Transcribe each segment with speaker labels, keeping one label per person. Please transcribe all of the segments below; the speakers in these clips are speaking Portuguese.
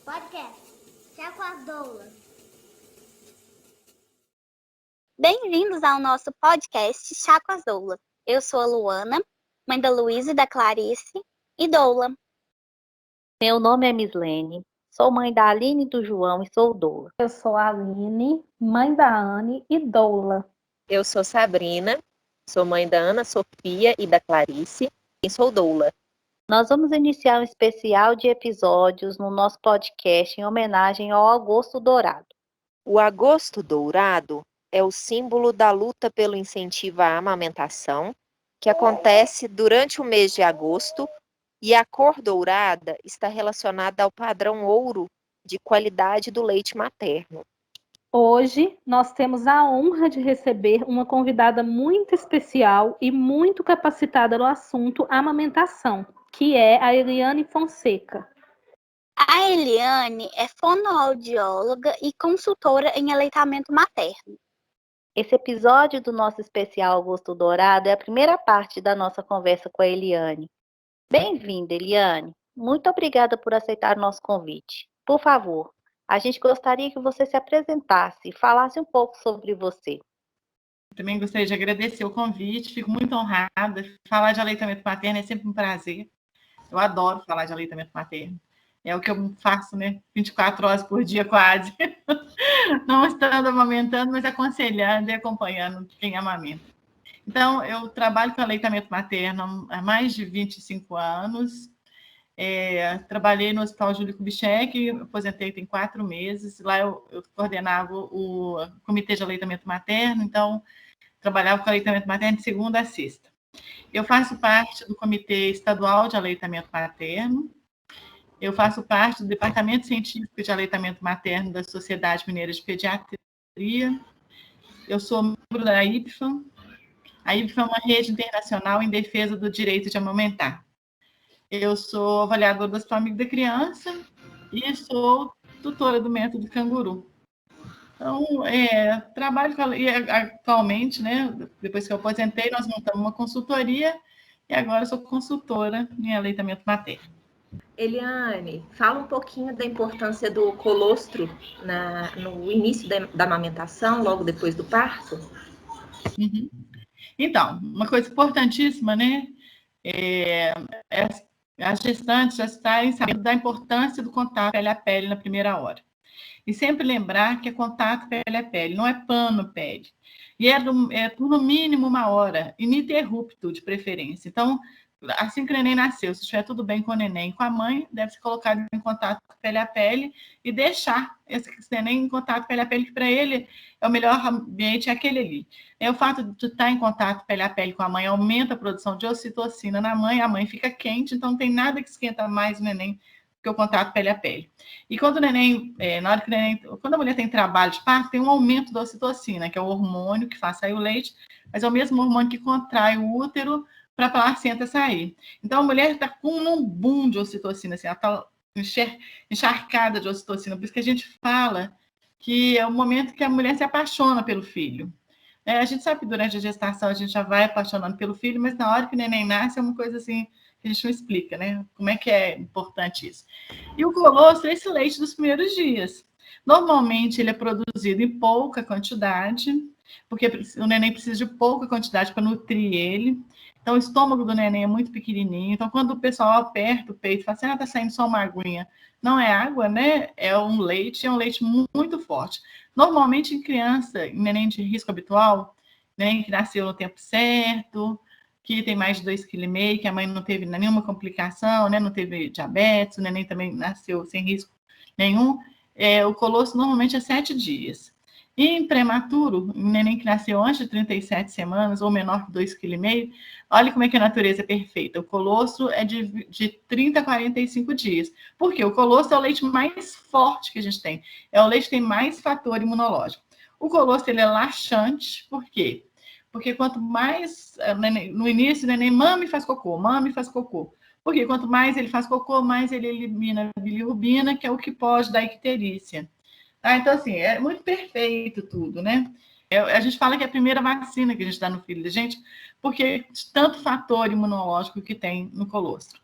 Speaker 1: Podcast Chá com as Doulas.
Speaker 2: Bem-vindos ao nosso podcast Chá com as Doulas. Eu sou a Luana, mãe da Luísa e da Clarice, e doula.
Speaker 3: Meu nome é Mislene, sou mãe da Aline e do João e sou doula.
Speaker 4: Eu sou a Aline, mãe da Anne e doula.
Speaker 5: Eu sou Sabrina, sou mãe da Ana Sofia e da Clarice e sou doula.
Speaker 3: Nós vamos iniciar um especial de episódios no nosso podcast em homenagem ao Agosto Dourado.
Speaker 5: O Agosto Dourado é o símbolo da luta pelo incentivo à amamentação, que acontece durante o mês de agosto, e a cor dourada está relacionada ao padrão ouro de qualidade do leite materno.
Speaker 4: Hoje nós temos a honra de receber uma convidada muito especial e muito capacitada no assunto amamentação, que é a Eliane Fonseca.
Speaker 2: A Eliane é fonoaudióloga e consultora em aleitamento materno.
Speaker 3: Esse episódio do nosso especial Agosto Dourado é a primeira parte da nossa conversa com a Eliane. Bem-vinda, Eliane. Muito obrigada por aceitar o nosso convite. Por favor, a gente gostaria que você se apresentasse e falasse um pouco sobre você.
Speaker 6: Também gostaria de agradecer o convite, fico muito honrada. Falar de aleitamento materno é sempre um prazer. Eu adoro falar de aleitamento materno. É o que eu faço, 24 horas por dia quase. Não estando amamentando, mas aconselhando e acompanhando quem amamenta. Então, eu trabalho com aleitamento materno há mais de 25 anos. Trabalhei no Hospital Júlio Kubitschek, aposentei tem 4 meses. Lá eu coordenava o Comitê de Aleitamento Materno, então trabalhava com aleitamento materno de segunda a sexta. Eu faço parte do Comitê Estadual de Aleitamento Materno. Eu faço parte do Departamento Científico de Aleitamento Materno da Sociedade Mineira de Pediatria. Eu sou membro da IPFAM. A IPFAM é uma rede internacional em defesa do direito de amamentar. Eu sou avaliadora do Hospital Amigo da Criança e sou tutora do método Canguru. Então, trabalho atualmente, depois que eu aposentei, nós montamos uma consultoria e agora sou consultora em aleitamento materno.
Speaker 7: Eliane, fala um pouquinho da importância do colostro no início da amamentação, logo depois do parto.
Speaker 6: Uhum. Então, uma coisa importantíssima, as gestantes já estarem sabendo da importância do contato pele a pele na primeira hora. E sempre lembrar que é contato pele a pele, não é pano-pele. E é por no mínimo 1 hora, ininterrupto de preferência. Então, assim que o neném nasceu, se estiver tudo bem com o neném e com a mãe, deve ser colocado em contato pele a pele e deixar esse neném em contato pele a pele, que para ele é o melhor ambiente, é aquele ali. O fato de estar em contato pele a pele com a mãe aumenta a produção de ocitocina na mãe, a mãe fica quente, então não tem nada que esquenta mais o neném que o contato pele a pele. E quando o neném, quando a mulher tem trabalho de parto, tem um aumento da ocitocina, que é o hormônio que faz sair o leite, mas é o mesmo hormônio que contrai o útero para a placenta sair. Então, a mulher está com um boom de ocitocina, assim, ela está encharcada de ocitocina, por isso que a gente fala que é o momento que a mulher se apaixona pelo filho. A gente sabe que durante a gestação a gente já vai apaixonando pelo filho, mas na hora que o neném nasce é uma coisa assim que a gente não explica, como é que é importante isso. E o colostro é esse leite dos primeiros dias. Normalmente ele é produzido em pouca quantidade, porque o neném precisa de pouca quantidade para nutrir ele. Então, o estômago do neném é muito pequenininho. Então, quando o pessoal aperta o peito e fala assim, tá saindo só uma aguinha. Não é água, é um leite muito forte. Normalmente, em criança, em neném de risco habitual, neném que nasceu no tempo certo, que tem mais de 2,5 kg, que a mãe não teve nenhuma complicação, não teve diabetes, o neném também nasceu sem risco nenhum, o colostro normalmente é 7 dias. E em prematuro, um neném que nasceu antes de 37 semanas ou menor que 2,5 kg, olha como é que a natureza é perfeita. O colostro é de 30 a 45 dias. Por quê? O colostro é o leite mais forte que a gente tem. É o leite que tem mais fator imunológico. O colostro ele é laxante, por quê? Porque quanto mais, no início, o neném mama e faz cocô. Porque quanto mais ele faz cocô, mais ele elimina a bilirrubina, que é o que pode dar icterícia. Então, assim, é muito perfeito tudo, a gente fala que é a primeira vacina que a gente dá no filho da gente, porque de tanto fator imunológico que tem no colostro.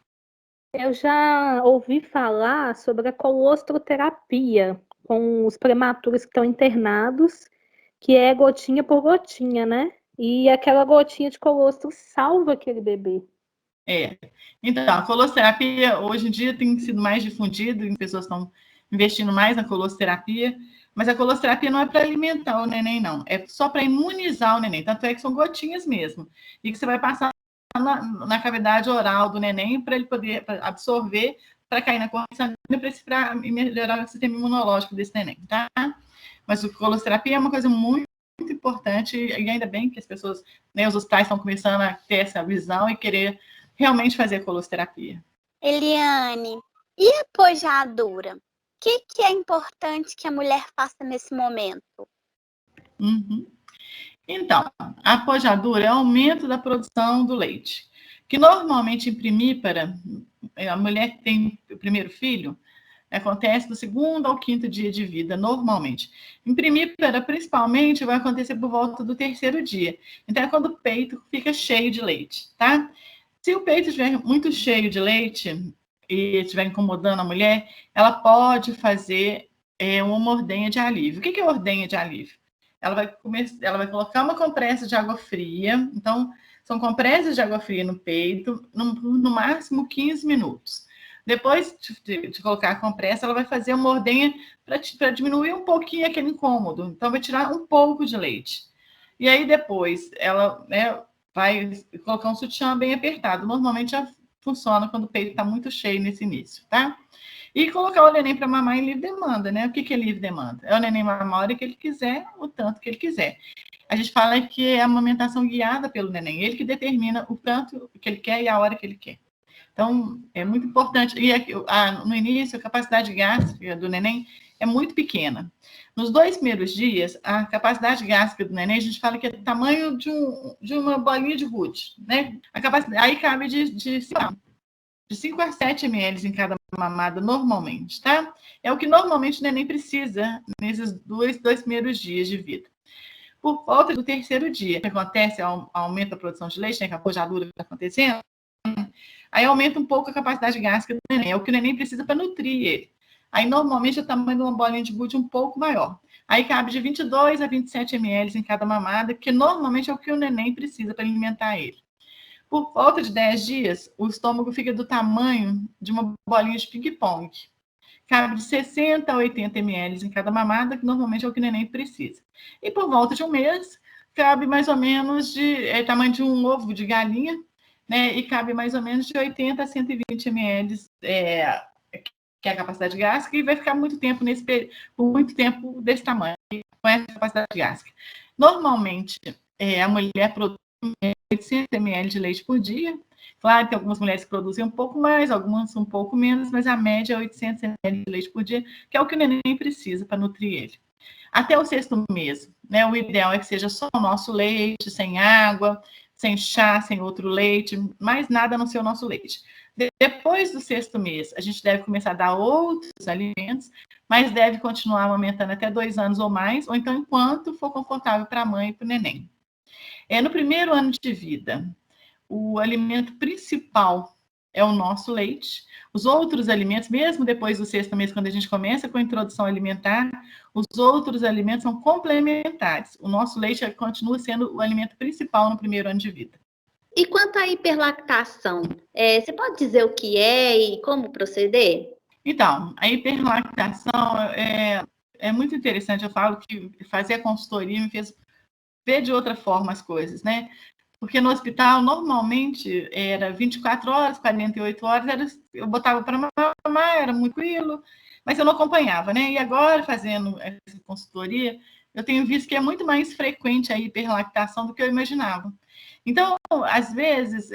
Speaker 4: Eu já ouvi falar sobre a colostroterapia com os prematuros que estão internados, que é gotinha por gotinha, né? E aquela gotinha de colostro salva aquele bebê.
Speaker 6: Então, a colosterapia hoje em dia tem sido mais difundida, as pessoas estão investindo mais na colosterapia, mas a colosterapia não é para alimentar o neném, não. É só para imunizar o neném. Tanto é que são gotinhas mesmo. E que você vai passar na cavidade oral do neném para ele poder absorver, para cair na corrente sanguínea, para melhorar o sistema imunológico desse neném, tá? Mas a colosterapia é uma coisa muito importante, e ainda bem que as pessoas, né, os hospitais estão começando a ter essa visão e querer realmente fazer colosterapia.
Speaker 2: Eliane, e a pojadura? O que é importante que a mulher faça nesse momento?
Speaker 6: Então, a pojadura é o aumento da produção do leite, que normalmente em primípara, a mulher que tem o primeiro filho, acontece do 2º ao 5º dia de vida, normalmente. Em primípara, principalmente, vai acontecer por volta do 3º dia. Então, é quando o peito fica cheio de leite, tá? Se o peito estiver muito cheio de leite e estiver incomodando a mulher, ela pode fazer uma ordenha de alívio. O que é ordenha de alívio? Ela vai colocar uma compressa de água fria. Então, são compressas de água fria no peito, no máximo 15 minutos. Depois de colocar a compressa, ela vai fazer uma ordenha para diminuir um pouquinho aquele incômodo. Então, vai tirar um pouco de leite. E aí, depois, ela vai colocar um sutiã bem apertado. Normalmente, já funciona quando o peito está muito cheio nesse início, tá? E colocar o neném para mamar em livre demanda, né? O que é livre demanda? É o neném mamar a hora que ele quiser, o tanto que ele quiser. A gente fala que é a amamentação guiada pelo neném. Ele que determina o tanto que ele quer e a hora que ele quer. Então, é muito importante. E no início, a capacidade gástrica do neném é muito pequena. Nos 2 primeiros dias, a capacidade gástrica do neném, a gente fala que é do tamanho de uma bolinha de gude, né? Aí cabe de 5 a 7 ml em cada mamada, normalmente, tá? É o que normalmente o neném precisa nesses 2 primeiros dias de vida. Por volta do 3º dia, o que acontece? Aumenta a produção de leite, né? Que a pojadura está acontecendo. Aí aumenta um pouco a capacidade gástrica do neném. É o que o neném precisa para nutrir ele. Aí, normalmente, é o tamanho de uma bolinha de gude um pouco maior. Aí cabe de 22 a 27 ml em cada mamada, que normalmente é o que o neném precisa para alimentar ele. Por volta de 10 dias, o estômago fica do tamanho de uma bolinha de ping-pong. Cabe de 60 a 80 ml em cada mamada, que normalmente é o que o neném precisa. E por volta de um mês, cabe mais ou menos tamanho de um ovo de galinha, né? E cabe mais ou menos de 80 a 120 ml, que é a capacidade gástrica, e vai ficar muito tempo por muito tempo desse tamanho, com essa capacidade gástrica. Normalmente, a mulher produz 800 ml de leite por dia. Claro que algumas mulheres produzem um pouco mais, algumas um pouco menos, mas a média é 800 ml de leite por dia, que é o que o neném precisa para nutrir ele. Até o 6º mês, né? O ideal é que seja só o nosso leite, sem água, sem chá, sem outro leite, mais nada a não ser o nosso leite. Depois do 6º mês, a gente deve começar a dar outros alimentos, mas deve continuar amamentando até 2 anos ou mais, ou então enquanto for confortável para a mãe e para o neném. No primeiro ano de vida, o alimento principal é o nosso leite. Os outros alimentos, mesmo depois do 6º mês, quando a gente começa com a introdução alimentar, os outros alimentos são complementares. O nosso leite continua sendo o alimento principal no primeiro ano de vida.
Speaker 3: E quanto à hiperlactação, você pode dizer o que é e como proceder?
Speaker 6: Então, a hiperlactação é muito interessante. Eu falo que fazer a consultoria me fez ver de outra forma as coisas, né? Porque no hospital, normalmente, era 24 horas, 48 horas, eu botava para mamar, era muito tranquilo, mas eu não acompanhava, né? E agora, fazendo essa consultoria, eu tenho visto que é muito mais frequente a hiperlactação do que eu imaginava. Então, às vezes,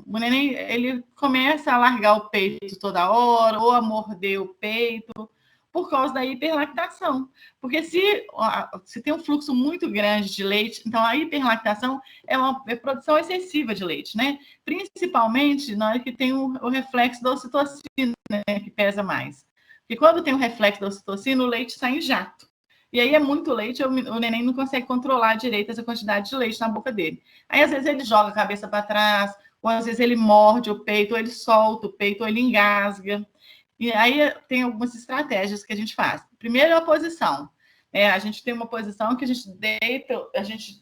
Speaker 6: o neném ele começa a largar o peito toda hora, ou a morder o peito, por causa da hiperlactação. Porque se tem um fluxo muito grande de leite, então a hiperlactação é uma produção excessiva de leite, né? Principalmente na hora que tem o reflexo da ocitocina, né, que pesa mais. Porque quando tem o reflexo da ocitocina, o leite sai em jato. E aí é muito leite, o neném não consegue controlar direito essa quantidade de leite na boca dele. Aí, às vezes, ele joga a cabeça para trás, ou às vezes ele morde o peito, ou ele solta o peito, ou ele engasga. E aí tem algumas estratégias que a gente faz. Primeiro é a posição. A gente tem uma posição que a gente deita, a gente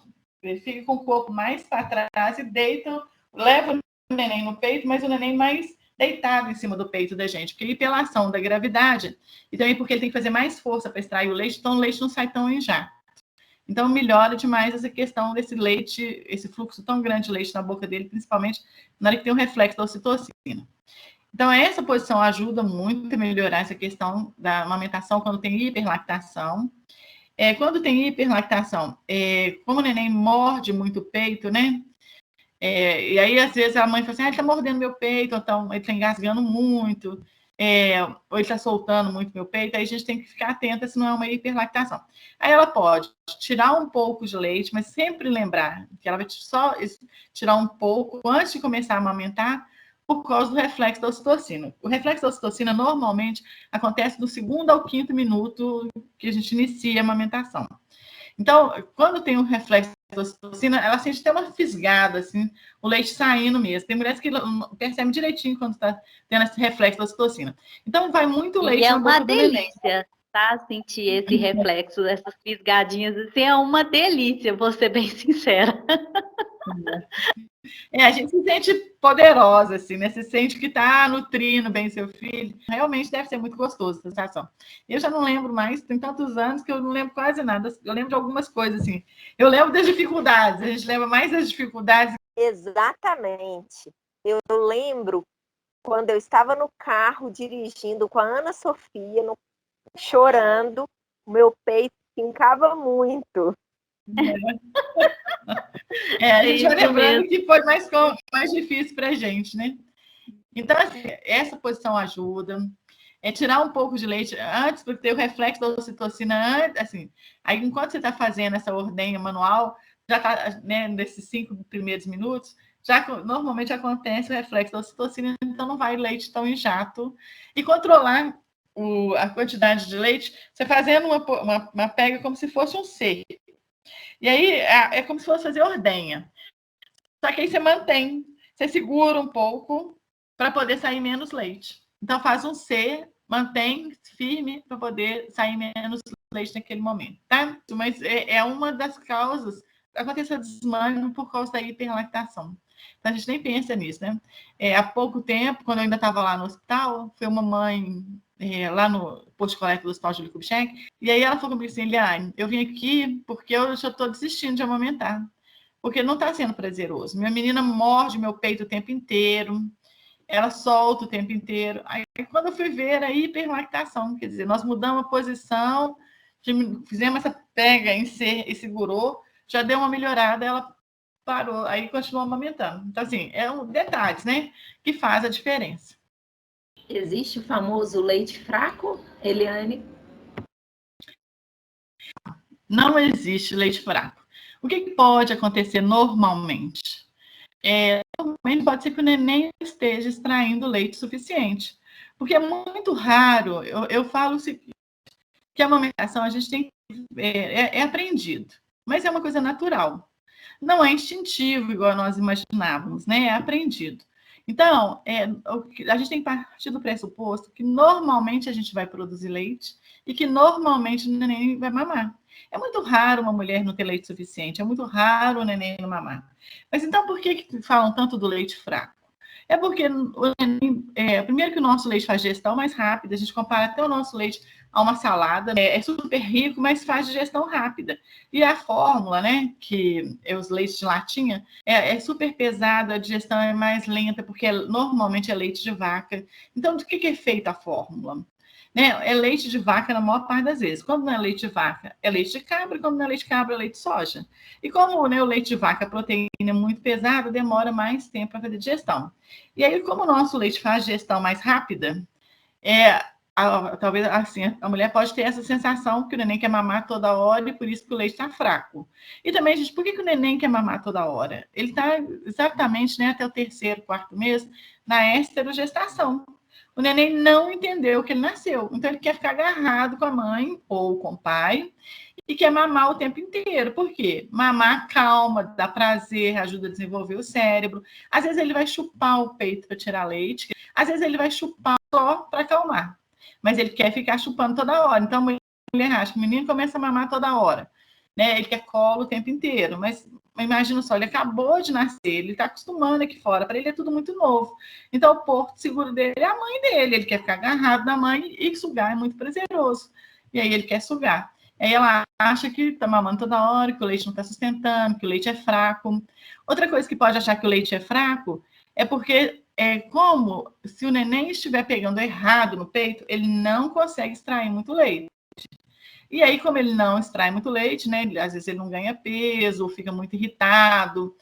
Speaker 6: fica com o corpo mais para trás e deita, leva o neném no peito, mas o neném mais deitado em cima do peito da gente, porque pela ação da gravidade, e também porque ele tem que fazer mais força para extrair o leite, então o leite não sai tão em jato. Então melhora demais essa questão desse leite, esse fluxo tão grande de leite na boca dele, principalmente na hora que tem o reflexo da ocitocina. Então essa posição ajuda muito a melhorar essa questão da amamentação quando tem hiperlactação. Quando tem hiperlactação, como o neném morde muito o peito, né? E aí, às vezes, a mãe fala assim, ele está mordendo meu peito, ou então ele está engasgando muito, ou ele está soltando muito meu peito, aí a gente tem que ficar atenta se não é uma hiperlactação. Aí ela pode tirar um pouco de leite, mas sempre lembrar que ela vai só tirar um pouco antes de começar a amamentar, por causa do reflexo da ocitocina. O reflexo da ocitocina, normalmente, acontece do 2º ao 5º minuto que a gente inicia a amamentação. Então, quando tem um reflexo da ocitocina, ela sente até uma fisgada, assim, o leite saindo mesmo. Tem mulheres que percebem direitinho quando está tendo esse reflexo da ocitocina. Então, vai muito leite
Speaker 3: E é
Speaker 6: na
Speaker 3: uma
Speaker 6: boca do neném.
Speaker 3: delícia, tá? Sentir esse reflexo, essas fisgadinhas, assim, é uma delícia, vou ser bem sincera.
Speaker 6: A gente se sente poderosa, assim, né? Se sente que está nutrindo bem seu filho. Realmente deve ser muito gostoso essa sensação. Eu já não lembro mais, tem tantos anos que eu não lembro quase nada. Eu lembro de algumas coisas, assim. Eu lembro das dificuldades, a gente lembra mais das dificuldades.
Speaker 5: Exatamente. Eu lembro quando eu estava no carro dirigindo com a Ana Sofia, chorando, o meu peito fincava muito.
Speaker 6: A gente vai lembrando que foi mais difícil para a gente, né? Então, assim, essa posição ajuda. Tirar um pouco de leite antes, porque ter o reflexo da ocitocina antes, assim. Aí, enquanto você está fazendo essa ordenha manual, já está, né, nesses 5 primeiros minutos, já normalmente acontece o reflexo da ocitocina, então não vai leite tão em jato. E controlar a quantidade de leite, você fazendo uma pega como se fosse um C. E aí é como se fosse fazer ordenha. Só que aí você mantém, você segura um pouco para poder sair menos leite. Então faz um C, mantém firme para poder sair menos leite naquele momento, tá? Mas é uma das causas, aconteceu desmame por causa da hiperlactação. Então a gente nem pensa nisso, né? Há pouco tempo, quando eu ainda estava lá no hospital, foi uma mãe lá no posto coleta do Hospital Júlio Kubitschek, e aí ela falou comigo assim, Eliane, eu vim aqui porque eu já estou desistindo de amamentar, porque não está sendo prazeroso. Minha menina morde meu peito o tempo inteiro, ela solta o tempo inteiro. Aí, quando eu fui ver, era hiperlactação, quer dizer, nós mudamos a posição, fizemos essa pega em C e segurou, já deu uma melhorada, ela parou, aí continuou amamentando. Então, assim, detalhes, né, que faz a diferença.
Speaker 7: Existe o famoso leite fraco, Eliane?
Speaker 6: Não existe leite fraco. O que pode acontecer normalmente? Normalmente pode ser que o neném esteja extraindo leite suficiente. Porque é muito raro, eu falo o seguinte, que a amamentação a gente tem aprendido, mas é uma coisa natural. Não é instintivo, igual nós imaginávamos, né? É aprendido. Então, a gente tem que partir do pressuposto que normalmente a gente vai produzir leite e que normalmente o neném vai mamar. É muito raro uma mulher não ter leite suficiente, é muito raro o neném não mamar. Mas então, por que falam tanto do leite fraco? É porque o neném, primeiro que o nosso leite faz digestão mais rápida, a gente compara até o nosso leite a uma salada, é super rico, mas faz digestão rápida. E a fórmula, né, que é os leites de latinha, é super pesada, a digestão é mais lenta, porque normalmente é leite de vaca. Então, do que é feita a fórmula? Né? É leite de vaca na maior parte das vezes. Quando não é leite de vaca, é leite de cabra, quando não é leite de cabra, é leite de soja. E como, né, o leite de vaca, a proteína é muito pesada, demora mais tempo para fazer digestão. E aí, como o nosso leite faz digestão mais rápida, talvez assim, a mulher pode ter essa sensação que o neném quer mamar toda hora e por isso que o leite está fraco. E também, gente, por que o neném quer mamar toda hora? Ele está exatamente, né, até o 3º, 4º mês na esterogestação. O neném não entendeu que ele nasceu, então ele quer ficar agarrado com a mãe ou com o pai e quer mamar o tempo inteiro. Por quê? Mamar calma, dá prazer, ajuda a desenvolver o cérebro. Às vezes ele vai chupar o peito para tirar leite, às vezes ele vai chupar só para acalmar, mas ele quer ficar chupando toda hora. Então a mulher acha que o menino começa a mamar toda hora, né? Ele quer colo o tempo inteiro, mas imagina só, ele acabou de nascer, ele está acostumando aqui fora, para ele é tudo muito novo. Então o porto seguro dele é a mãe dele, ele quer ficar agarrado na mãe e sugar é muito prazeroso. E aí ele quer sugar. Aí ela acha que está mamando toda hora, que o leite não está sustentando, que o leite é fraco. Outra coisa que pode achar que o leite é fraco é porque como se o neném estiver pegando errado no peito, ele não consegue extrair muito leite. E aí, como ele não extrai muito leite, né? Às vezes ele não ganha peso, fica muito irritado.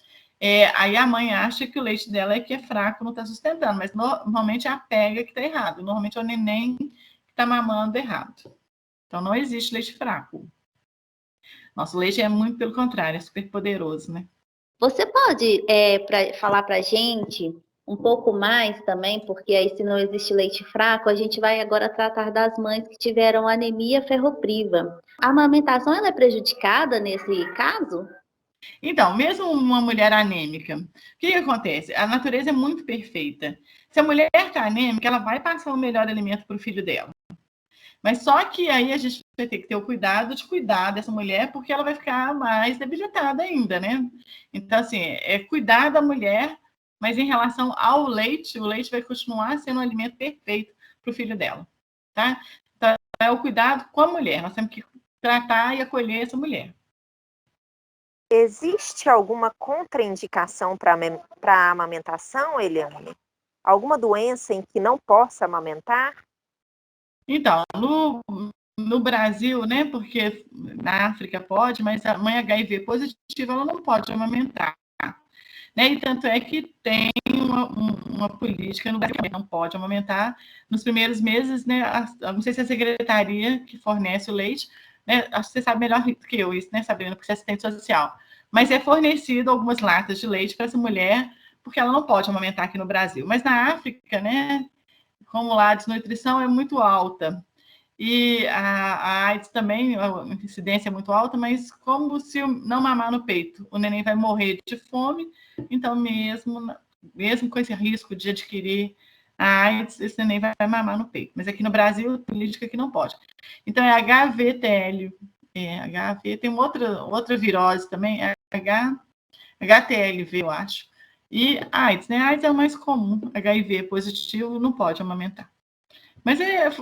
Speaker 6: Aí a mãe acha que o leite dela é fraco, não está sustentando, mas normalmente é a pega que está errado. Normalmente é o neném que está mamando errado. Então não existe leite fraco. Nosso leite é muito pelo contrário, é super poderoso, né?
Speaker 3: Você pode falar para a gente um pouco mais também, porque aí se não existe leite fraco, a gente vai agora tratar das mães que tiveram anemia ferropriva. A amamentação ela é prejudicada nesse caso?
Speaker 6: Então, mesmo uma mulher anêmica, o que acontece? A natureza é muito perfeita. Se a mulher está anêmica, ela vai passar o melhor alimento para o filho dela. Mas só que aí a gente vai ter que ter o cuidado de cuidar dessa mulher, porque ela vai ficar mais debilitada ainda, né? Então, assim, é cuidar da mulher, mas em relação ao leite, o leite vai continuar sendo um alimento perfeito para o filho dela, tá? Então, é o cuidado com a mulher. Nós temos que tratar e acolher essa mulher.
Speaker 5: Existe alguma contraindicação para a amamentação, Eliane? Alguma doença em que não possa amamentar?
Speaker 6: Então, no Brasil, né, porque na África pode, mas a mãe HIV positiva ela não pode amamentar. Né? E tanto é que tem uma política no Brasil que não pode amamentar nos primeiros meses, né? Não sei se é a secretaria que fornece o leite, né? Acho que você sabe melhor do que eu isso, né, Sabrina, porque você é assistente social. Mas é fornecido algumas latas de leite para essa mulher, porque ela não pode amamentar aqui no Brasil. Mas na África, né, como lá a desnutrição é muito alta, e a AIDS também, a incidência é muito alta, mas como se não mamar no peito, o neném vai morrer de fome, então mesmo com esse risco de adquirir a AIDS, esse neném vai mamar no peito. Mas aqui no Brasil, política que não pode. Então é HVTL, HV, tem outra virose também, HTLV, eu acho. E AIDS, né? AIDS é o mais comum, HIV positivo não pode amamentar. Mas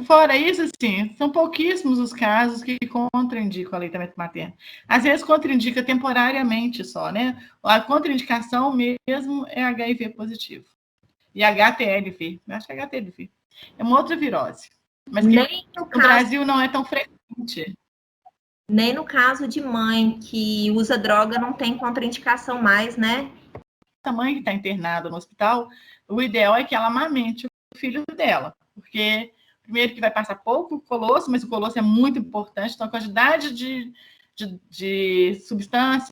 Speaker 6: fora isso, assim, são pouquíssimos os casos que contraindicam o aleitamento materno. Às vezes contraindica temporariamente só, né? A contraindicação mesmo é HIV positivo. E HTLV, eu acho que é HTLV. É uma outra virose. Mas que no Brasil não é tão frequente.
Speaker 7: Nem no caso de mãe que usa droga não tem contraindicação mais, né?
Speaker 6: A mãe que está internada no hospital, o ideal é que ela amamente o filho dela, porque primeiro que vai passar pouco colosso, mas o colosso é muito importante, então a quantidade de substância,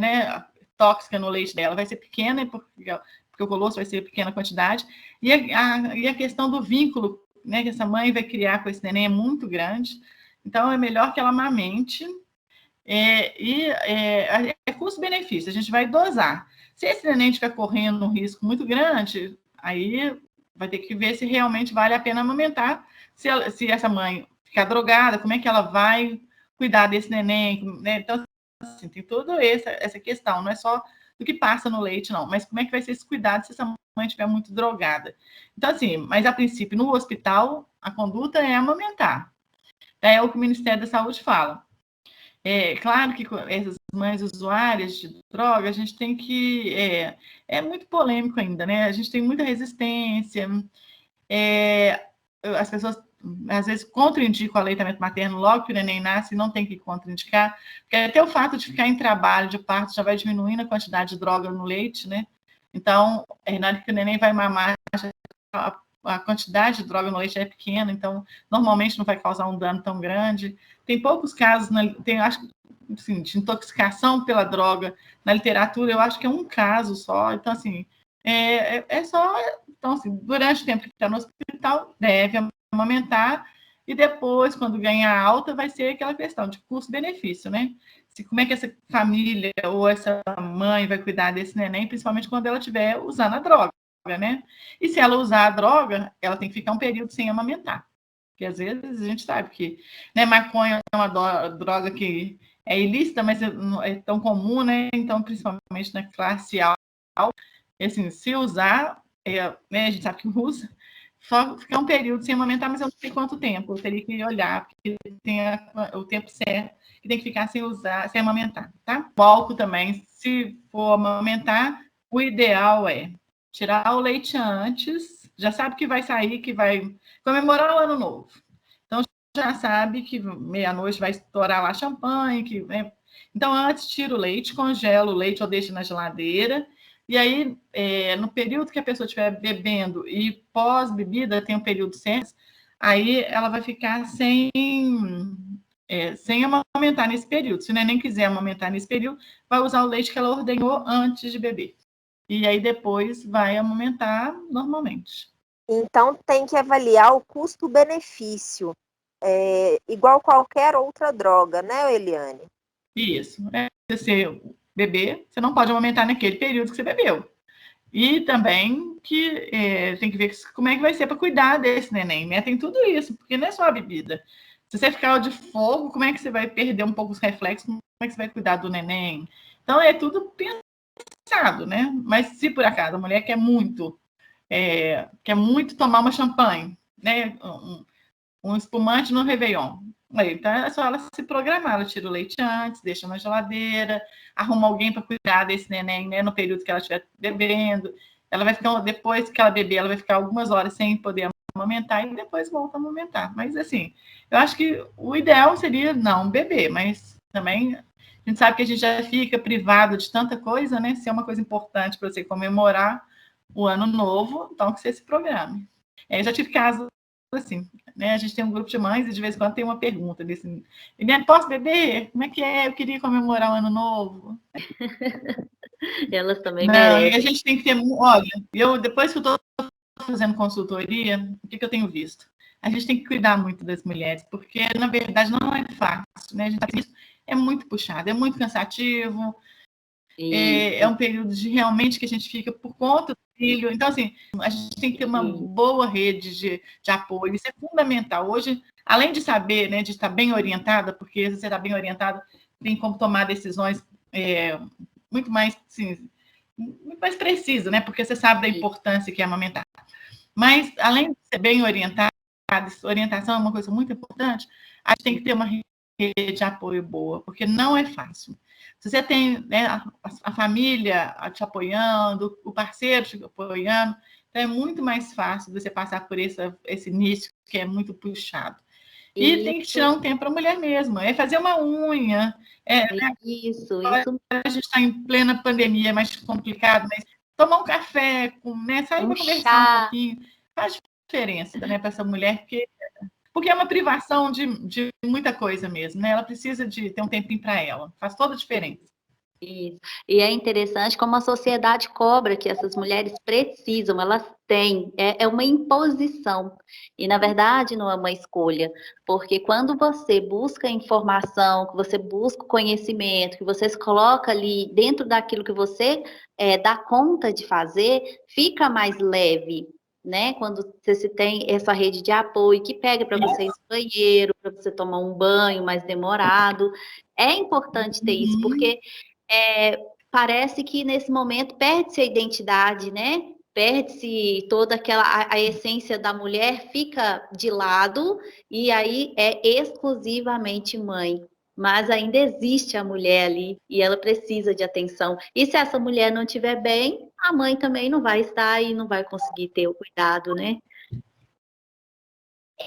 Speaker 6: né, tóxica no leite dela vai ser pequena, porque o colosso vai ser pequena quantidade, e a questão do vínculo, né, que essa mãe vai criar com esse neném é muito grande, então é melhor que ela amamente, é custo-benefício, a gente vai dosar. Se esse neném estiver correndo um risco muito grande, aí vai ter que ver se realmente vale a pena amamentar. Se essa mãe ficar drogada, como é que ela vai cuidar desse neném? Né? Então, assim, tem toda essa questão, não é só do que passa no leite, não, mas como é que vai ser esse cuidado se essa mãe estiver muito drogada? Então, assim, mas a princípio, no hospital, a conduta é amamentar. É o que o Ministério da Saúde fala. É claro que essas mães usuárias de droga, a gente tem que... É muito polêmico ainda, né? A gente tem muita resistência. As pessoas, às vezes, contraindicam o aleitamento materno logo que o neném nasce e não tem que contraindicar. Porque até o fato de ficar em trabalho de parto já vai diminuindo a quantidade de droga no leite, né? Então, na hora que o neném vai mamar, a quantidade de droga no leite é pequena, então normalmente não vai causar um dano tão grande. Tem poucos casos, acho assim, de intoxicação pela droga na literatura, eu acho que é um caso só. Então, assim, só. Então, assim, durante o tempo que está no hospital, deve amamentar e depois, quando ganhar alta, vai ser aquela questão de custo-benefício, né? Como é que essa família ou essa mãe vai cuidar desse neném, principalmente quando ela estiver usando a droga, né? E se ela usar a droga, ela tem que ficar um período sem amamentar. Porque às vezes a gente sabe que, né, maconha é uma droga que é ilícita, mas não é tão comum, né? Então, principalmente na classe alta, assim, se usar, né, a gente sabe que usa, só ficar um período sem amamentar, mas eu não sei quanto tempo. Eu teria que olhar, porque tem o tempo certo que tem que ficar sem usar, sem amamentar, tá? O álcool também, se for amamentar, o ideal é tirar o leite antes, já sabe que vai sair, que vai comemorar o ano novo. Então, já sabe que meia-noite vai estourar lá champanhe, que, né? Então, antes tira o leite, congela o leite ou deixa na geladeira. E aí, no período que a pessoa estiver bebendo e pós-bebida, tem um período certo, aí ela vai ficar sem amamentar nesse período. Se o neném quiser amamentar nesse período, vai usar o leite que ela ordenhou antes de beber. E aí depois vai amamentar normalmente.
Speaker 5: Então, tem que avaliar o custo-benefício, igual qualquer outra droga, né, Eliane?
Speaker 6: Isso. Se você beber, você não pode amamentar naquele período que você bebeu. E também que tem que ver como é que vai ser para cuidar desse neném, né? Tem tudo isso, porque não é só a bebida. Se você ficar de fogo, como é que você vai perder um pouco os reflexos? Como é que você vai cuidar do neném? Então, é tudo pensado, né? Mas se por acaso a mulher quer muito tomar uma champanhe, né? Um espumante no Réveillon. Então, é só ela se programar. Ela tira o leite antes, deixa na geladeira, arruma alguém para cuidar desse neném, né, no período que ela estiver bebendo. Ela vai ficar, depois que ela beber, ela vai ficar algumas horas sem poder amamentar e depois volta a amamentar. Mas, assim, eu acho que o ideal seria não beber, mas também a gente sabe que a gente já fica privado de tanta coisa, né? Se é uma coisa importante para você comemorar o ano novo, então que você se programe. Eu já tive casos assim, né? A gente tem um grupo de mães e de vez em quando tem uma pergunta desse, posso beber? Como é que é? Eu queria comemorar o ano novo.
Speaker 3: Elas também
Speaker 6: Não,
Speaker 3: merecem.
Speaker 6: e a gente tem que ter, olha, depois que eu estou fazendo consultoria, o que eu tenho visto? A gente tem que cuidar muito das mulheres, porque na verdade não é fácil, né? A gente sabe que isso é muito puxado, é muito cansativo, é um período de realmente que a gente fica por conta do filho. Então, assim, a gente tem que ter uma boa rede de apoio. Isso é fundamental. Hoje, além de saber, né, de estar bem orientada, porque se você está bem orientada, tem como tomar decisões muito mais, assim, muito mais precisas, né? Porque você sabe da importância que é amamentar. Mas, além de ser bem orientada, orientação é uma coisa muito importante, a gente tem que ter uma rede de apoio boa, porque não é fácil. Se você tem, né, a família te apoiando, o parceiro te apoiando, então é muito mais fácil você passar por esse início que é muito puxado. E tem que tirar um tempo para a mulher mesmo, fazer uma unha.
Speaker 3: Isso.
Speaker 6: A gente está em plena pandemia, é mais complicado, mas tomar um café, né, sair para conversar um pouquinho, faz diferença, né, para essa mulher, porque é uma privação de muita coisa mesmo, né? Ela precisa de ter um tempinho para ela, faz toda a diferença.
Speaker 3: Isso. E é interessante como a sociedade cobra que essas mulheres precisam, elas têm, é uma imposição. E, na verdade, não é uma escolha, porque quando você busca informação, que você busca conhecimento, que você se coloca ali dentro daquilo que você dá conta de fazer, fica mais leve, né? Quando você tem essa rede de apoio que pega para você ir no banheiro, para você tomar um banho mais demorado. É importante ter isso, porque parece que nesse momento perde-se a identidade, né? Perde-se toda a essência da mulher, fica de lado e aí é exclusivamente mãe. Mas ainda existe a mulher ali e ela precisa de atenção. E se essa mulher não estiver bem, a mãe também não vai estar e não vai conseguir ter o cuidado, né?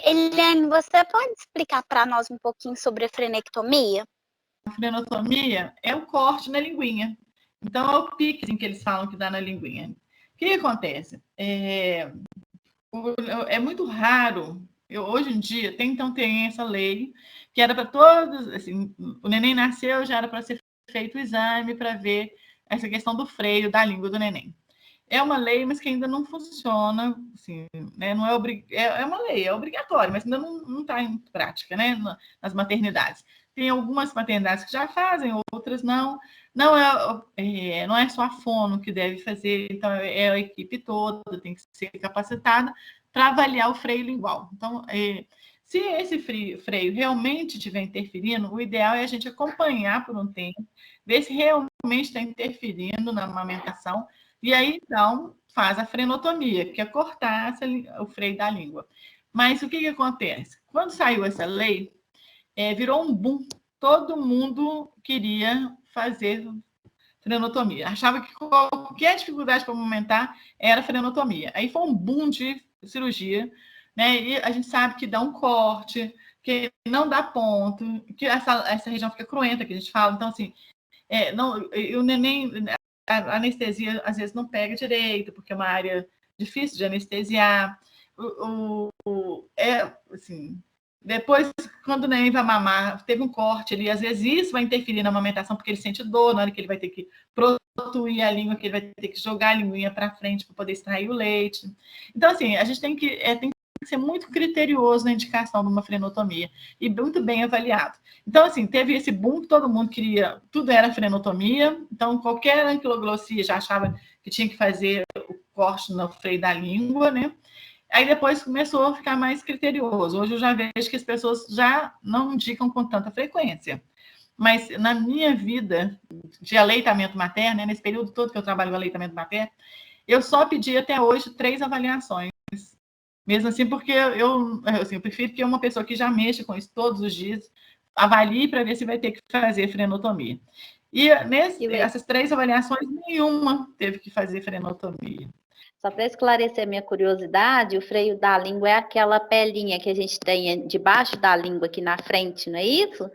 Speaker 2: Eliane, você pode explicar para nós um pouquinho sobre a frenectomia?
Speaker 6: A frenotomia é o corte na linguinha. Então, é o pique que eles falam que dá na linguinha. O que acontece? É muito raro. Hoje em dia, tem essa lei que era para todos. Assim, o neném nasceu, já era para ser feito o exame para ver essa questão do freio da língua do neném. é uma lei, mas que ainda não funciona, assim, né? Não é uma lei, é obrigatório, mas ainda não está em prática, né? Nas maternidades. Tem algumas maternidades que já fazem, outras não. Não é só a fono que deve fazer, então é a equipe toda, tem que ser capacitada para avaliar o freio lingual. Então, se esse freio realmente estiver interferindo, o ideal é a gente acompanhar por um tempo, ver se realmente está interferindo na amamentação, e aí, então, faz a frenotomia, que é cortar o freio da língua. Mas o que acontece? Quando saiu essa lei, virou um boom. Todo mundo queria fazer frenotomia. Achava que qualquer dificuldade para amamentar era frenotomia. Aí foi um boom de cirurgia, né? E a gente sabe que dá um corte, que não dá ponto, que essa região fica cruenta, que a gente fala. Então, assim, o neném, a anestesia às vezes não pega direito, porque é uma área difícil de anestesiar. Assim, depois, quando o neném vai mamar, teve um corte ali, às vezes isso vai interferir na amamentação, porque ele sente dor na hora que ele vai ter que protuir a língua, que ele vai ter que jogar a linguinha para frente para poder extrair o leite. Então, assim, a gente tem que ser muito criterioso na indicação de uma frenotomia e muito bem avaliado. Então, assim, teve esse boom que todo mundo queria, tudo era frenotomia, então qualquer anquiloglossia já achava que tinha que fazer o corte no freio da língua, né? Aí depois começou a ficar mais criterioso. Hoje eu já vejo que as pessoas já não indicam com tanta frequência. Mas na minha vida de aleitamento materno, né, nesse período todo que eu trabalho com aleitamento materno, eu só pedi até hoje 3 avaliações. Mesmo assim, porque eu prefiro que uma pessoa que já mexa com isso todos os dias avalie para ver se vai ter que fazer frenotomia. E essas 3 avaliações, nenhuma teve que fazer frenotomia.
Speaker 3: Só para esclarecer minha curiosidade, o freio da língua é aquela pelinha que a gente tem debaixo da língua aqui na frente, não é isso?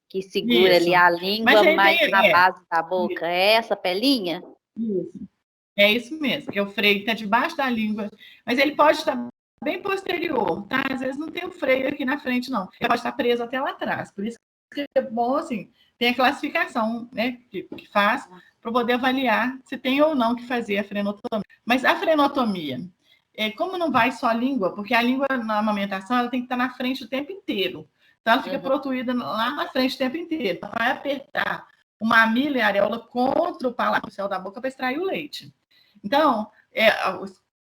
Speaker 3: Que segura ali a língua mais na base da boca. É essa pelinha?
Speaker 6: Isso. É isso mesmo, que o freio está debaixo da língua, mas ele pode estar bem posterior, tá? Às vezes não tem o freio aqui na frente, não. Ele pode estar preso até lá atrás. Por isso que é bom, assim, tem a classificação, né, que faz para poder avaliar se tem ou não que fazer a frenotomia. Mas a frenotomia, como não vai só a língua, porque a língua na amamentação ela tem que estar na frente o tempo inteiro. Então ela fica protuída lá na frente o tempo inteiro. Então, vai apertar o mamilo e a areola contra o palato, o céu da boca, para extrair o leite. Então,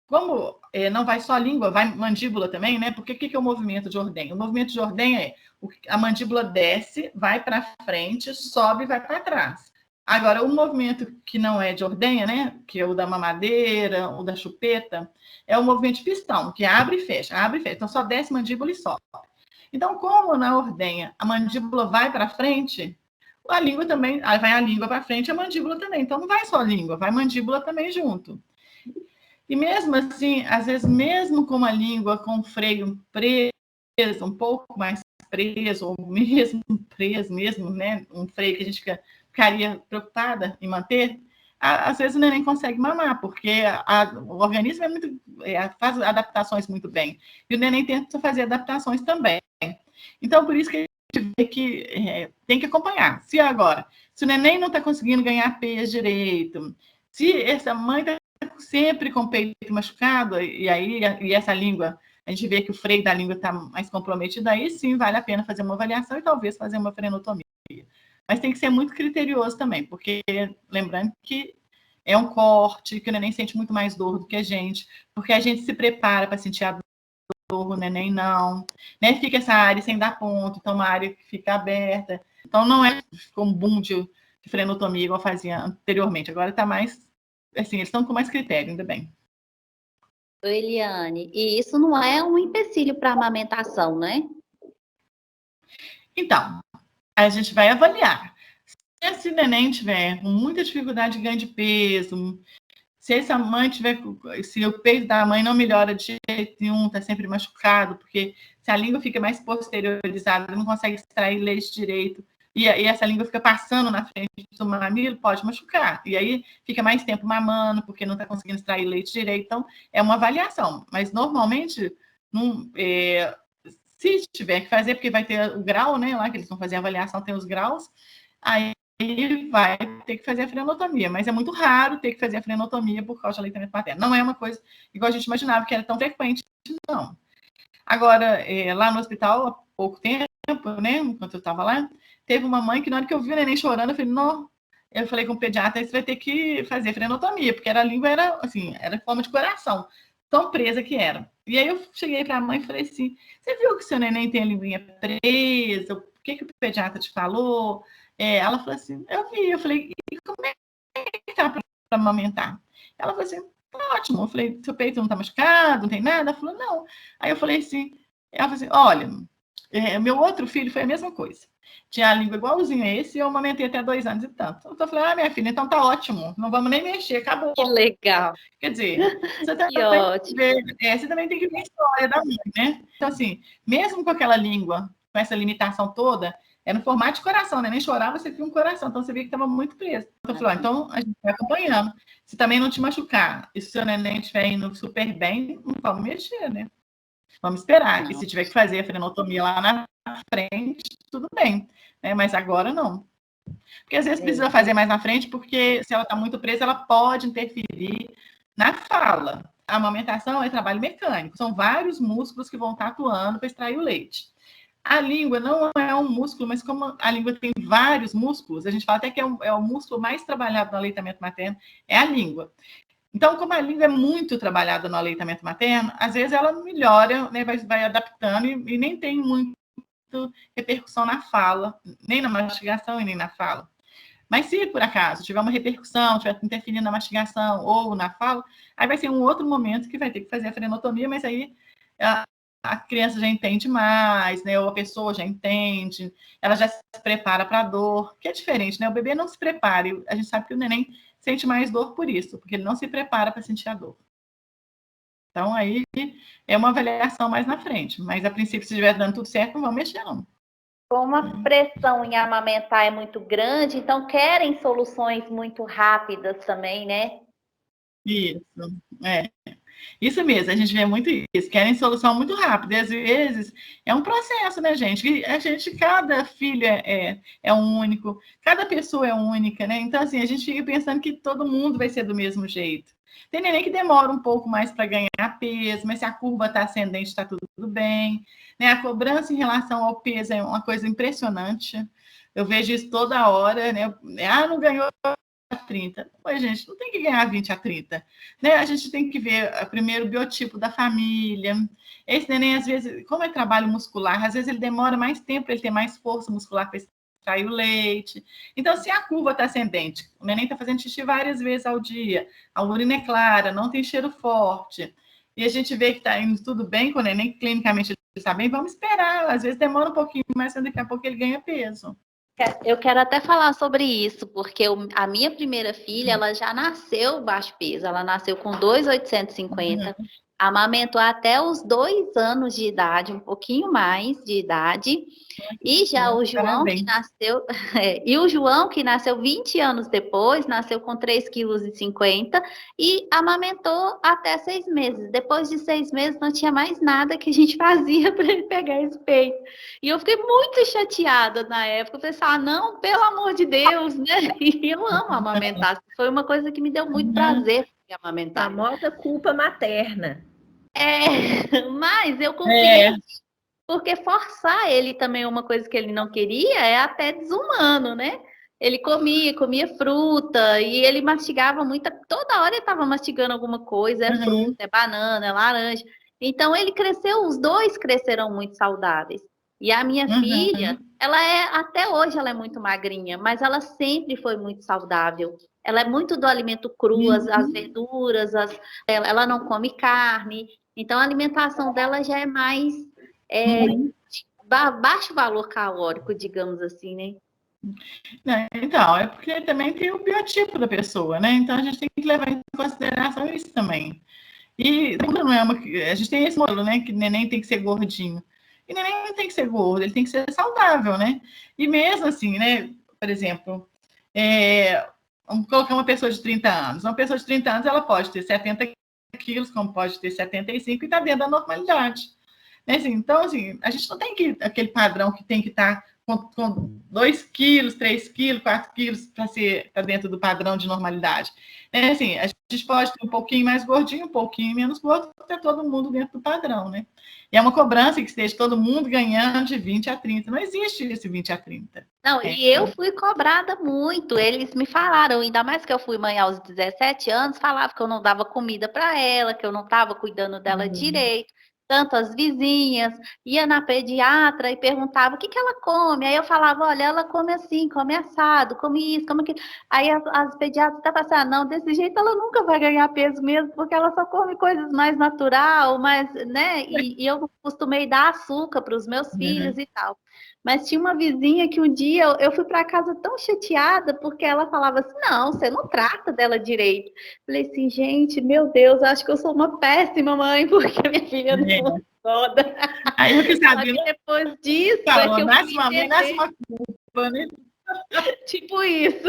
Speaker 6: como não vai só a língua, vai mandíbula também, né? Porque o que é o movimento de ordenha? O movimento de ordenha é a mandíbula desce, vai para frente, sobe e vai para trás. Agora, o movimento que não é de ordenha, né? Que é o da mamadeira, o da chupeta, é o movimento de pistão, que abre e fecha, abre e fecha. Então, só desce mandíbula e sobe. Então, como na ordenha a mandíbula vai para frente, a língua também, aí vai a língua para frente, a mandíbula também. Então, não vai só a língua, vai a mandíbula também junto. E mesmo assim, às vezes, mesmo com a língua com o freio preso, um pouco mais preso, ou mesmo, né? Um freio que a gente ficaria preocupada em manter, às vezes o neném consegue mamar, porque o organismo faz adaptações muito bem. E o neném tenta fazer adaptações também. Então, por isso que a gente vê que tem que acompanhar. Se o neném não está conseguindo ganhar peso direito, se essa mãe está sempre com o peito machucado, e essa língua, a gente vê que o freio da língua está mais comprometido, aí sim vale a pena fazer uma avaliação e talvez fazer uma frenotomia. Mas tem que ser muito criterioso também, porque lembrando que é um corte, que o neném sente muito mais dor do que a gente, porque a gente se prepara para sentir a dor, o neném não, né? Fica essa área sem dar ponto, então uma área que fica aberta. Então não é como um boom de frenotomia igual fazia anteriormente, agora está mais, assim, eles estão com mais critério, ainda bem.
Speaker 3: Eliane, e isso não é um empecilho para a amamentação, né?
Speaker 6: Então, a gente vai avaliar. Se esse neném tiver com muita dificuldade de ganho de peso, se essa mãe tiver, se o peito da mãe não melhora de jeito nenhum, está sempre machucado, porque se a língua fica mais posteriorizada, não consegue extrair leite direito, e essa língua fica passando na frente do mamilo, pode machucar. E aí fica mais tempo mamando, porque não está conseguindo extrair leite direito. Então, é uma avaliação. Mas, normalmente, se tiver que fazer, porque vai ter o grau, né? Lá que eles vão fazer a avaliação, tem os graus, aí vai ter que fazer a frenotomia, mas é muito raro ter que fazer a frenotomia por causa do aleitamento materno. Não é uma coisa igual a gente imaginava que era tão frequente, não. Agora, lá no hospital, há pouco tempo, né, enquanto eu estava lá, teve uma mãe que na hora que eu vi o neném chorando, eu falei, não, eu falei com o pediatra, você vai ter que fazer frenotomia, porque a língua era, assim, era forma de coração, tão presa que era. E aí eu cheguei para a mãe e falei assim, você viu que seu neném tem a linguinha presa? O que o pediatra te falou? Ela falou assim, eu vi. Eu falei, e como é que tá para amamentar? Ela falou assim, tá ótimo. Eu falei, seu peito não tá machucado, não tem nada? Ela falou, não. Aí eu falei assim, ela falou assim, olha, meu outro filho foi a mesma coisa. Tinha a língua igualzinha a esse e eu amamentei até 2 anos e tanto. Então eu falei, minha filha, então tá ótimo. Não vamos nem mexer, acabou.
Speaker 3: Que legal.
Speaker 6: Quer dizer, você também tem que ver a história da mãe, né? Então, assim, mesmo com aquela língua, com essa limitação toda, no formato de coração, né? Nem chorava, você viu um coração. Então, você via que estava muito preso. Então, eu falei, então a gente vai acompanhando. Se também não te machucar e se o seu neném estiver indo super bem, não vamos mexer, né? Vamos esperar. E se tiver que fazer a frenotomia lá na frente, tudo bem. Né? Mas agora não. Porque às vezes precisa fazer mais na frente, porque se ela está muito presa, ela pode interferir na fala. A amamentação é trabalho mecânico. São vários músculos que vão estar atuando para extrair o leite. A língua não é um músculo, mas como a língua tem vários músculos, a gente fala até que é o músculo mais trabalhado no aleitamento materno, é a língua. Então, como a língua é muito trabalhada no aleitamento materno, às vezes ela melhora, né, vai adaptando e nem tem muito repercussão na fala, nem na mastigação e nem na fala. Mas se, por acaso, tiver uma repercussão, tiver interferindo na mastigação ou na fala, aí vai ser um outro momento que vai ter que fazer a frenotomia, mas aí a criança já entende mais, né? Ou a pessoa já entende, ela já se prepara para a dor, que é diferente, né? O bebê não se prepara, e a gente sabe que o neném sente mais dor por isso, porque ele não se prepara para sentir a dor. Então, aí é uma avaliação mais na frente, mas a princípio, se estiver dando tudo certo, não vamos mexer, não.
Speaker 3: Como a pressão em amamentar é muito grande, então querem soluções muito rápidas também, né?
Speaker 6: Isso, Isso mesmo, a gente vê muito isso, querem solução muito rápida, e às vezes é um processo, né, gente? Cada filho é único, cada pessoa é única, né? Então, assim, a gente fica pensando que todo mundo vai ser do mesmo jeito. Tem neném que demora um pouco mais para ganhar peso, mas se a curva está ascendente, está tudo bem. Né? A cobrança em relação ao peso é uma coisa impressionante. Eu vejo isso toda hora, né? Não ganhou 30. Pois, gente, não tem que ganhar 20 a 30. Né? A gente tem que ver primeiro o biotipo da família. Esse neném, às vezes, como é trabalho muscular, às vezes ele demora mais tempo para ele ter mais força muscular para extrair o leite. Então, se a curva está ascendente, o neném está fazendo xixi várias vezes ao dia, a urina é clara, não tem cheiro forte, e a gente vê que está indo tudo bem com o neném, clinicamente ele está bem, vamos esperar. Às vezes demora um pouquinho, mas daqui a pouco ele ganha peso.
Speaker 3: Eu quero até falar sobre isso, porque a minha primeira filha, ela já nasceu baixo peso, ela nasceu com 2,850, amamentou até os 2 anos de idade, um pouquinho mais de idade, e já o João que nasceu, e o João que nasceu 20 anos depois, nasceu com 3,50 kg e amamentou até 6 meses. Depois de 6 meses não tinha mais nada que a gente fazia para ele pegar esse peito. E eu fiquei muito chateada na época, eu falei assim, não, pelo amor de Deus, né? E eu amo amamentar, foi uma coisa que me deu muito prazer amamentar.
Speaker 7: A famosa culpa materna.
Speaker 3: Mas eu compreendi, porque forçar ele também uma coisa que ele não queria é até desumano, né? Ele comia fruta e ele mastigava muita, toda hora ele estava mastigando alguma coisa, é fruta, é banana, é laranja. Então ele cresceu, os dois cresceram muito saudáveis. E a minha filha, até hoje ela é muito magrinha, mas ela sempre foi muito saudável. Ela é muito do alimento cru, as verduras, ela não come carne. Então, a alimentação dela já é mais de baixo valor calórico, digamos assim, né?
Speaker 6: Então, é porque também tem o biotipo da pessoa, né? Então, a gente tem que levar em consideração isso também. E não a gente tem esse modelo, né? Que neném tem que ser gordinho. E neném não tem que ser gordo, ele tem que ser saudável, né? E mesmo assim, né? Por exemplo, vamos colocar uma pessoa de 30 anos. Uma pessoa de 30 anos, ela pode ter 70 quilos, como pode ter 75, e está dentro da normalidade. Né? Assim, então, assim, a gente não tem aquele padrão que tem que estar com 2 quilos, 3 quilos, 4 quilos para ser dentro do padrão de normalidade. Assim, a gente pode ter um pouquinho mais gordinho, um pouquinho menos gordo, para ter todo mundo dentro do padrão, né? E é uma cobrança que esteja todo mundo ganhando de 20 a 30. Não existe esse 20 a 30.
Speaker 3: Não, e eu fui cobrada muito. Eles me falaram, ainda mais que eu fui mãe aos 17 anos, falavam que eu não dava comida para ela, que eu não estava cuidando dela direito. Tanto as vizinhas, ia na pediatra e perguntava o que ela come. Aí eu falava, olha, ela come assim, come assado, come isso, come aquilo. Aí as pediatras estavam assim, não, desse jeito ela nunca vai ganhar peso mesmo, porque ela só come coisas mais natural, mais, né? E eu costumei dar açúcar para os meus filhos e tal. Mas tinha uma vizinha que um dia eu fui para casa tão chateada, porque ela falava assim, não, você não trata dela direito. Falei assim, gente, meu Deus, acho que eu sou uma péssima mãe, porque minha filha não toda.
Speaker 6: Aí eu quis saber,
Speaker 3: depois disso,
Speaker 6: falou,
Speaker 3: é que eu
Speaker 6: nasce uma mãe, nasce uma culpa, né?
Speaker 3: Tipo isso.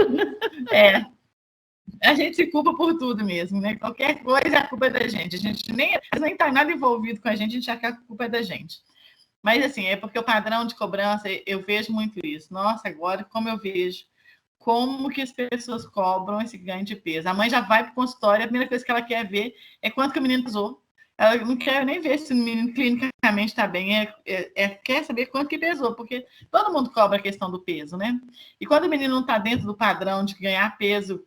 Speaker 6: A gente se culpa por tudo mesmo, né? Qualquer coisa, a culpa é da gente. A gente nem está nada envolvido com a gente já que a culpa é da gente. Mas, assim, é porque o padrão de cobrança, eu vejo muito isso. Nossa, agora, como eu vejo, como que as pessoas cobram esse ganho de peso. A mãe já vai para o consultório, a primeira coisa que ela quer ver é quanto que o menino pesou. Ela não quer nem ver se o menino clinicamente está bem, quer saber quanto que pesou, porque todo mundo cobra a questão do peso, né? E quando o menino não está dentro do padrão de ganhar peso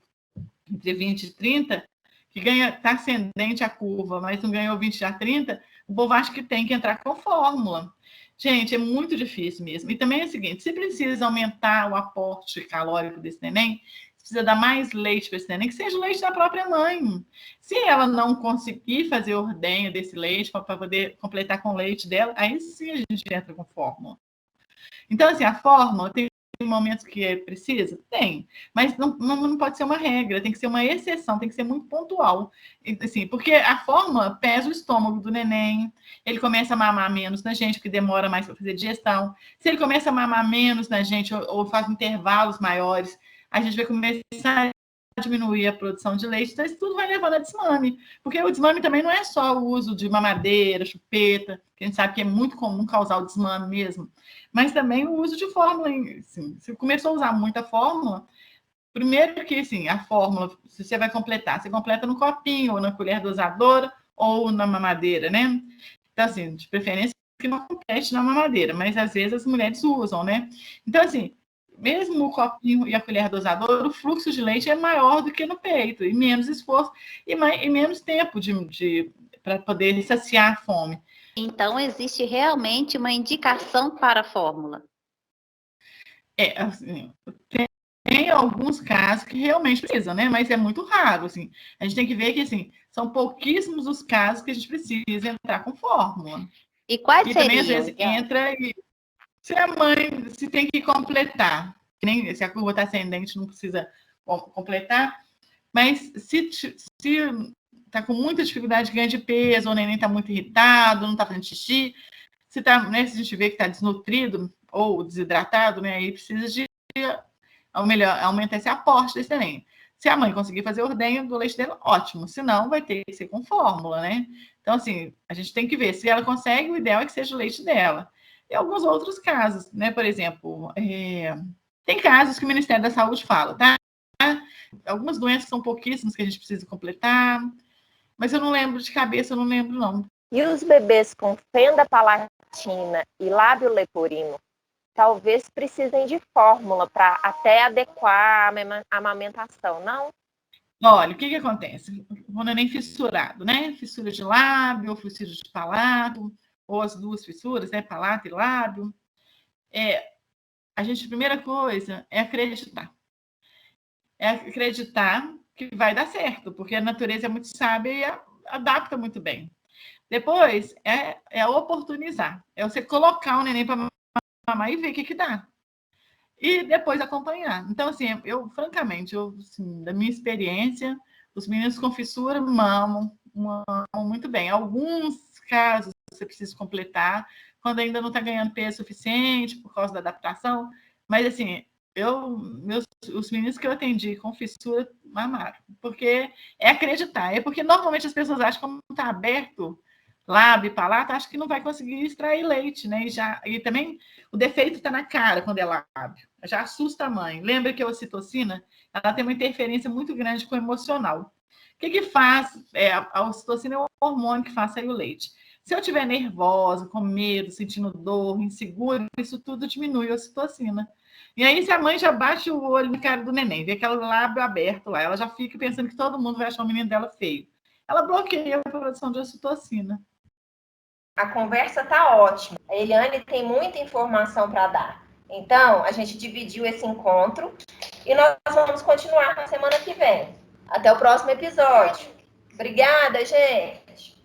Speaker 6: entre 20 e 30, que está ascendente a curva, mas não ganhou 20 a 30, o povo acha que tem que entrar com fórmula. Gente, é muito difícil mesmo. E também é o seguinte, se precisa aumentar o aporte calórico desse neném, precisa dar mais leite para esse neném, que seja o leite da própria mãe. Se ela não conseguir fazer ordenha desse leite para poder completar com o leite dela, aí sim a gente entra com fórmula. Então, assim, a fórmula tem momentos que precisa? Tem. Mas não pode ser uma regra, tem que ser uma exceção, tem que ser muito pontual. Assim, porque a fórmula pesa o estômago do neném, ele começa a mamar menos na gente, porque demora mais para fazer digestão. Se ele começa a mamar menos na gente, ou faz intervalos maiores, a gente vai começar a diminuir a produção de leite, então isso tudo vai levando a desmame. Porque o desmame também não é só o uso de mamadeira, chupeta, que a gente sabe que é muito comum causar o desmame mesmo, mas também o uso de fórmula. Assim, se começou a usar muita fórmula, primeiro que assim, a fórmula, se você vai completar, você completa no copinho, ou na colher dosadora, ou na mamadeira, né? Então, assim, de preferência que não complete na mamadeira, mas às vezes as mulheres usam, né? Então, assim, mesmo o copinho e a colher dosadora, o fluxo de leite é maior do que no peito, e menos esforço, e menos tempo para poder saciar a fome.
Speaker 3: Então, existe realmente uma indicação para a fórmula?
Speaker 6: Assim, tem alguns casos que realmente precisam, né? Mas é muito raro, assim. A gente tem que ver que, assim, são pouquíssimos os casos que a gente precisa entrar com fórmula.
Speaker 3: E quais seriam?
Speaker 6: Também, às vezes, entra e... Se a mãe se tem que completar, nem se a curva está ascendente, não precisa completar, mas se está com muita dificuldade de ganho de peso, ou o neném está muito irritado, não está fazendo xixi, se a gente vê que está desnutrido ou desidratado, né, aí precisa de aumentar esse aporte desse neném. Se a mãe conseguir fazer ordenha do leite dela, ótimo. Se não, vai ter que ser com fórmula, né? Então, assim, a gente tem que ver. Se ela consegue, o ideal é que seja o leite dela. E alguns outros casos, né? Por exemplo, tem casos que o Ministério da Saúde fala, tá? Algumas doenças são pouquíssimas que a gente precisa completar, mas eu não lembro de cabeça, eu não lembro, não.
Speaker 5: E os bebês com fenda palatina e lábio leporino talvez precisem de fórmula para até adequar a amamentação, não?
Speaker 6: Olha, o que acontece? O neném fissurado, né? Fissura de lábio, fissura de palato, ou as duas fissuras, né? Palato e lábio. A primeira coisa é acreditar. É acreditar que vai dar certo, porque a natureza é muito sábia e adapta muito bem. Depois, é oportunizar. É você colocar o neném para mamar e ver o que dá. E depois acompanhar. Então, assim, francamente, assim, da minha experiência, os meninos com fissura mamam muito bem. Alguns casos você precisa completar, quando ainda não está ganhando peso suficiente por causa da adaptação, mas, assim, os meninos que eu atendi com fissura mamaram, porque é acreditar, porque normalmente as pessoas acham que como está aberto, lábio e palato, acha que não vai conseguir extrair leite, né? E também o defeito está na cara quando é lábio. Já assusta a mãe. Lembra que a ocitocina, ela tem uma interferência muito grande com o emocional. O que faz? A ocitocina é o hormônio que faz sair o leite. Se eu estiver nervosa, com medo, sentindo dor, insegura, isso tudo diminui a ocitocina. E aí, se a mãe já bate o olho na cara do neném, vê aquele lábio aberto lá, ela já fica pensando que todo mundo vai achar o menino dela feio. Ela bloqueia a produção de ocitocina.
Speaker 7: A conversa tá ótima. A Eliane tem muita informação para dar. Então, a gente dividiu esse encontro e nós vamos continuar na semana que vem. Até o próximo episódio. Obrigada, gente!